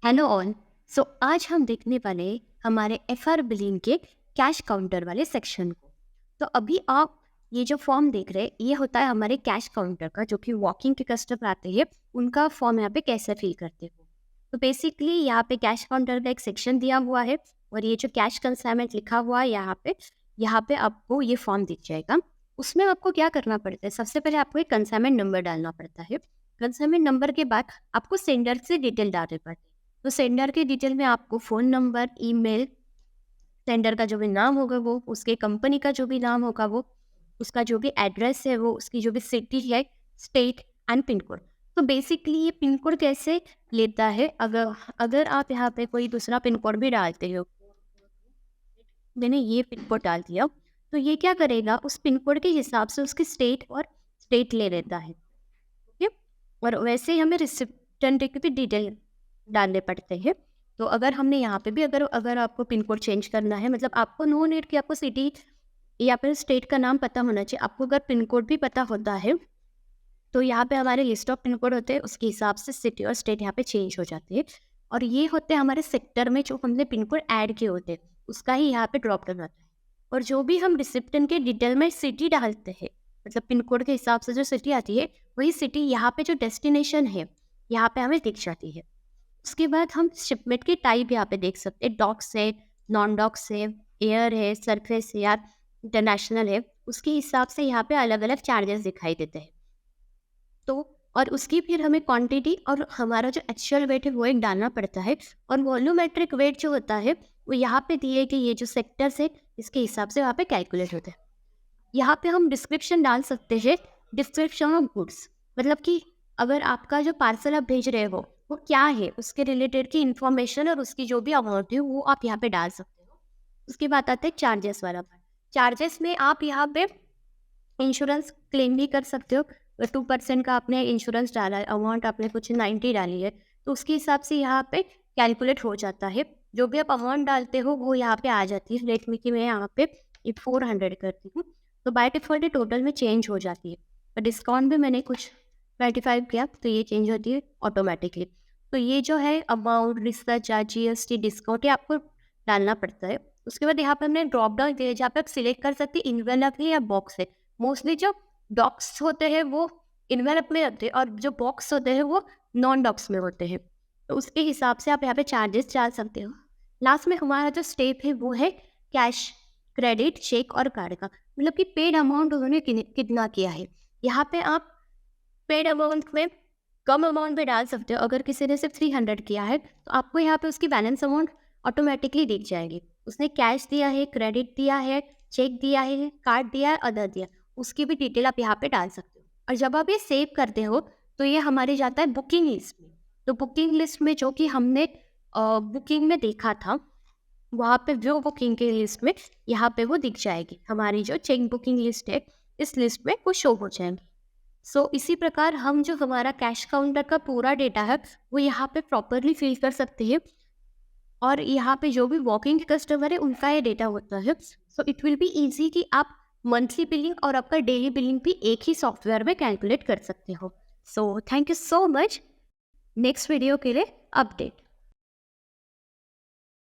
Hello all. सो आज हम देखने वाले हमारे एफआर बिलिंग के कैश काउंटर वाले सेक्शन को। तो अभी आप ये जो फॉर्म देख रहे हैं ये होता है हमारे कैश काउंटर का, जो कि वॉकिंग के कस्टमर आते हैं उनका फॉर्म यहाँ पे कैसे फिल करते हो। तो बेसिकली यहाँ पे कैश काउंटर का एक सेक्शन दिया हुआ है और ये जो कैश कंसाइनमेंट लिखा हुआ है यहाँ पे आपको ये फॉर्म दिख जाएगा। उसमें आपको क्या करना पड़ता है, सबसे पहले आपको एक कंसाइनमेंट नंबर डालना पड़ता है। कंसाइनमेंट नंबर के बाद आपको सेंडर से डिटेल डालने पड़ते हैं। तो सेंडर के डिटेल में आपको फ़ोन नंबर, ईमेल, सेंडर का जो भी नाम होगा वो, उसके कंपनी का जो भी नाम होगा वो, उसका जो भी एड्रेस है वो, उसकी जो भी सिटी है, स्टेट एंड पिन कोड। तो बेसिकली ये पिन कोड कैसे लेता है, अगर अगर आप यहाँ पे कोई दूसरा पिन कोड भी डालते हो, मैंने ये पिन कोड डाल दिया, तो ये क्या करेगा, उस पिन कोड के हिसाब से उसकी स्टेट ले लेता है। ठीक है। और वैसे ही हमें रिसिप्टेंट की भी डिटेल डालने पड़ते हैं। तो अगर हमने यहाँ पे भी अगर अगर आपको पिन कोड चेंज करना है, मतलब आपको नो नीड कि आपको सिटी या फिर स्टेट का नाम पता होना चाहिए, आपको अगर पिन कोड भी पता होता है तो यहाँ पे हमारे लिस्ट ऑफ पिन कोड होते हैं, उसके हिसाब से सिटी और स्टेट यहाँ पे चेंज हो जाते हैं। और ये होते हैं हमारे सेक्टर में जो हमने पिन कोड ऐड किए होते हैं, उसका ही यहाँ पे ड्रॉप डाउन आता है। और जो भी हम रिसिप्टेंट के डिटेल में सिटी डालते हैं, मतलब पिन कोड के हिसाब से जो सिटी आती है, वही सिटी यहाँ पे जो डेस्टिनेशन है यहाँ पे हमें दिख जाती है। उसके बाद हम शिपमेंट की टाइप यहाँ पे देख सकते हैं, डॉक्स है, नॉन डॉक्स है, एयर है, सरफेस है या इंटरनेशनल है, उसके हिसाब से यहाँ पे अलग अलग चार्जेस दिखाई देते हैं। तो और उसकी फिर हमें क्वांटिटी और हमारा जो एक्चुअल वेट है वो एक डालना पड़ता है। और वॉल्यूमेट्रिक वेट जो होता है वो यहाँ पे दिए कि ये जो सेक्टर्स है इसके हिसाब से वहाँ पे कैलकुलेट होता है। यहाँ पे हम डिस्क्रिप्शन डाल सकते हैं, डिस्क्रिप्शन ऑफ गुड्स, मतलब कि अगर आपका जो पार्सल आप भेज रहे हो वो क्या है, उसके रिलेटेड की इन्फॉर्मेशन और उसकी जो भी अमाउंट है वो आप यहाँ पे डाल सकते हो। उसके बाद आता है चार्जेस वाला पार्ट। चार्जेस में आप यहाँ पे इंश्योरेंस क्लेम भी कर सकते हो। 2% का आपने इंश्योरेंस डाला है, अमाउंट आपने कुछ 90 डाली है, तो उसके हिसाब से यहाँ पे कैलकुलेट हो जाता है। जो भी आप अमाउंट डालते हो वो यहाँ पे आ जाती है। लेट मी कि मैं यहाँ पे 400 करती हूँ, तो बाय डिफ़ॉल्ट टोटल में चेंज हो जाती है। और डिस्काउंट भी मैंने कुछ 25 किया तो ये चेंज होती है ऑटोमेटिकली। तो ये जो है amount, research charge, GST, discount, ये आपको डालना पड़ता है। उसके बाद यहाँ पे हमने ड्रॉप डाउन दिया है जहाँ पे आप सिलेक्ट कर सकते हैं इन्वेलप है या बॉक्स है। मोस्टली जो डॉक्स होते हैं वो इन्वेलप में होते हैं और जो बॉक्स होते हैं वो नॉन डॉक्स में होते हैं। तो उसके हिसाब से आप यहाँ पे चार्जेस डाल सकते हो। लास्ट में हमारा जो स्टेप है वो है कैश, क्रेडिट, चेक और कार्ड का, मतलब कि पेड अमाउंट उन्होंने कितना किया है। यहाँ पे आप पेड अमाउंट में कम अमाउंट भी डाल सकते हो। अगर किसी ने सिर्फ 300 किया है तो आपको यहाँ पे उसकी बैलेंस अमाउंट ऑटोमेटिकली दिख जाएगी। उसने कैश दिया है, क्रेडिट दिया है, चेक दिया है, कार्ड दिया है, अदर दिया, उसकी भी डिटेल आप यहाँ पे डाल सकते हो। और जब आप ये सेव करते हो तो ये हमारे जाता है बुकिंग लिस्ट में। तो बुकिंग लिस्ट में जो कि हमने बुकिंग में देखा था, वहाँ पे जो बुकिंग की लिस्ट में यहाँ पे वो दिख जाएगी। हमारी जो चेक बुकिंग लिस्ट है इस लिस्ट में वो शो हो जाएंगी। सो इसी प्रकार हम जो हमारा कैश काउंटर का पूरा डेटा है वो यहाँ पे प्रॉपरली फिल कर सकते हैं। और यहाँ पे जो भी वॉकिंग कस्टमर है उनका ये डेटा होता है। So it will be easy कि आप मंथली बिलिंग और आपका डेली बिलिंग भी एक ही सॉफ्टवेयर में कैलकुलेट कर सकते हो। So thank you so much. Next video के लिए अपडेट।